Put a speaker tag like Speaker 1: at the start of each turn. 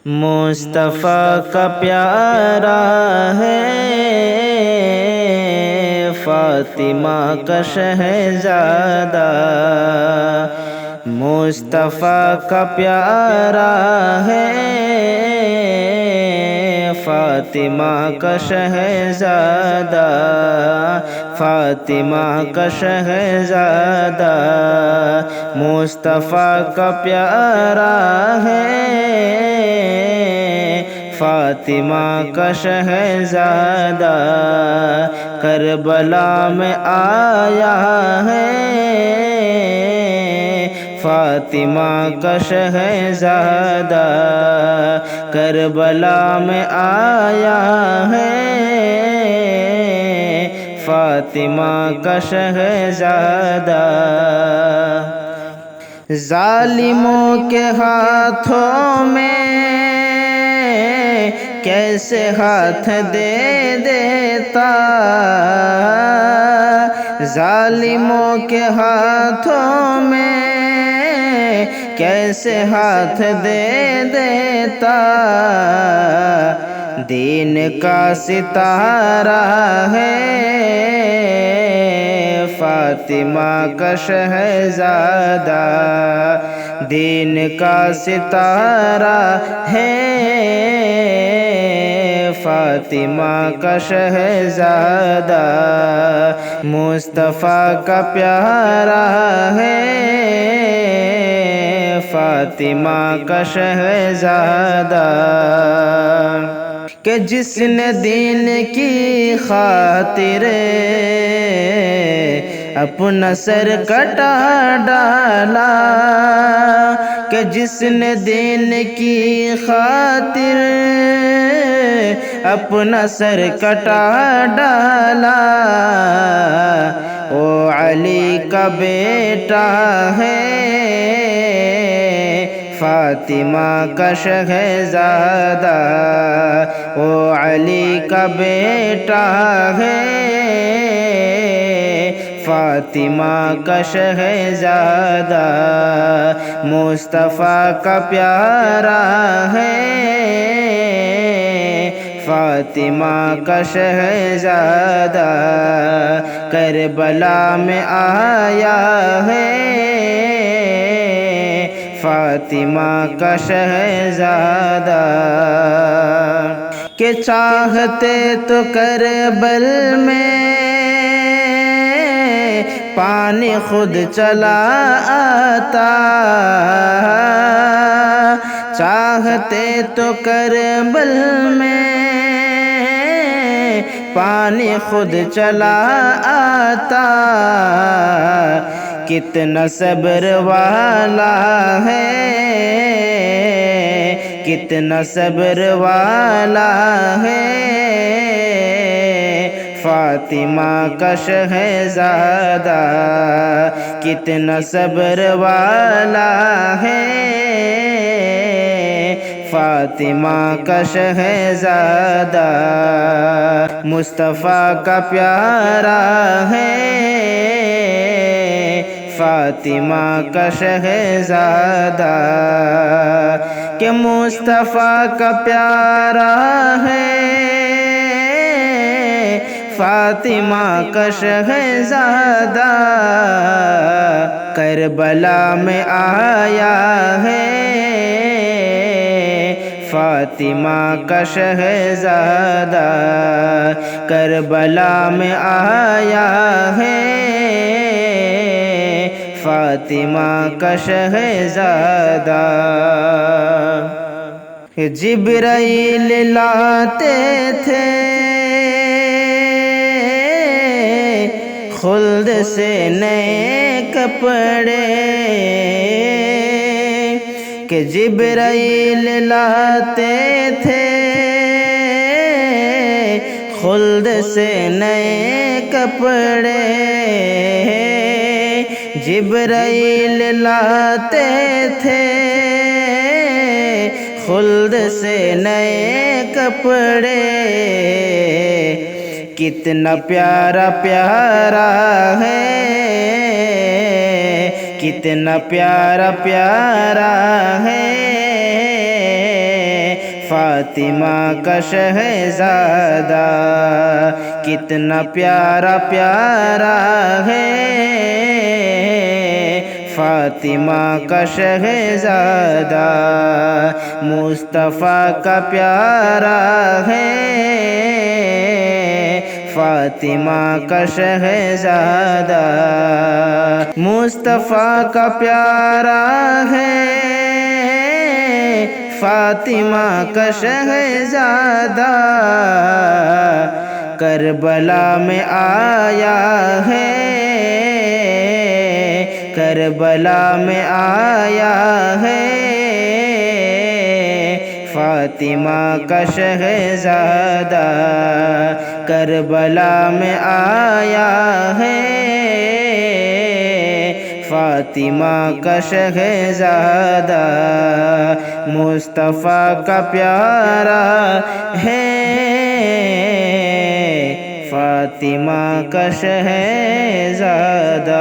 Speaker 1: مصطفیٰ کا پیارا ہے، فاطمہ کا شہزادہ۔ مصطفیٰ کا پیارا ہے، فاطمہ کا شہزادہ، فاطمہ کا شہزادہ۔ مصطفیٰ کا پیارا ہے، فاطمہ کا شہزادہ۔ کربلا میں آیا ہے، فاطمہ کا شہزادہ۔ کربلا میں آیا ہے، فاطمہ کا شہزادہ۔ ظالموں کے ہاتھوں میں کیسے ہاتھ دے دیتا، ظالموں کے ہاتھوں میں کیسے ہاتھ دے دیتا۔ دین کا ستارہ ہے، فاطمہ کا شہزادہ۔ دین کا ستارہ ہے، فاطمہ کا شہزادہ۔ مصطفیٰ کا پیارا ہے، فاطمہ کا شہزادہ۔ کہ جس نے دین کی خاطر اپنا سر کٹا ڈالا، کہ جس نے دین کی خاطر اپنا سر کٹا ڈالا، وہ علی کا بیٹا ہے، فاطمہ کا شہزادہ۔ وہ علی کا بیٹا ہے، فاطمہ کا شہزادہ۔ مصطفیٰ کا پیارا ہے، فاطمہ کا شہزادہ۔ کربلا میں آیا ہے، فاطمہ کا شہزادہ۔ کہ چاہتے تو کربل میں پانی خود چلا آتا، چاہتے تو کربل میں پانی خود چلا آتا۔ کتنا صبر والا ہے، کتنا صبر والا ہے، فاطمہ کا شہزادہ۔ کتنا صبر والا ہے، فاطمہ کا شہزادہ۔ مصطفیٰ کا پیارا ہے، فاطمہ کا شہزادہ۔ کہ مصطفیٰ کا پیارا ہے، فاطمہ کا شہزادہ۔ کربلا میں آیا ہے، فاطمہ کا شہزادہ۔ کربلا میں آیا ہے، فاطمہ کا شہزادہ۔ جبرائیل لاتے تھے خلد سے نئے کپڑے، کہ جبرائیل لاتے تھے خلد سے نئے کپڑے، جبرائیل لاتے تھے خلد سے نئے کپڑے۔ کتنا پیارا پیارا ہے، کتنا پیارا پیارا ہے، فاطمہ کا شہزادہ کتنا پیارا پیارا ہے فاطمہ کا شہزادہ مصطفیٰ کا پیارا ہے فاطمہ کا شہزادہ مصطفیٰ کا پیارا ہے فاطمہ کا شہزادہ کربلا میں آیا ہے کربلا میں آیا ہے فاطمہ کا شہزادہ کربلا میں آیا ہے فاطمہ کا شہزادہ مصطفیٰ کا پیارا ہے فاطمہ کا شہزادہ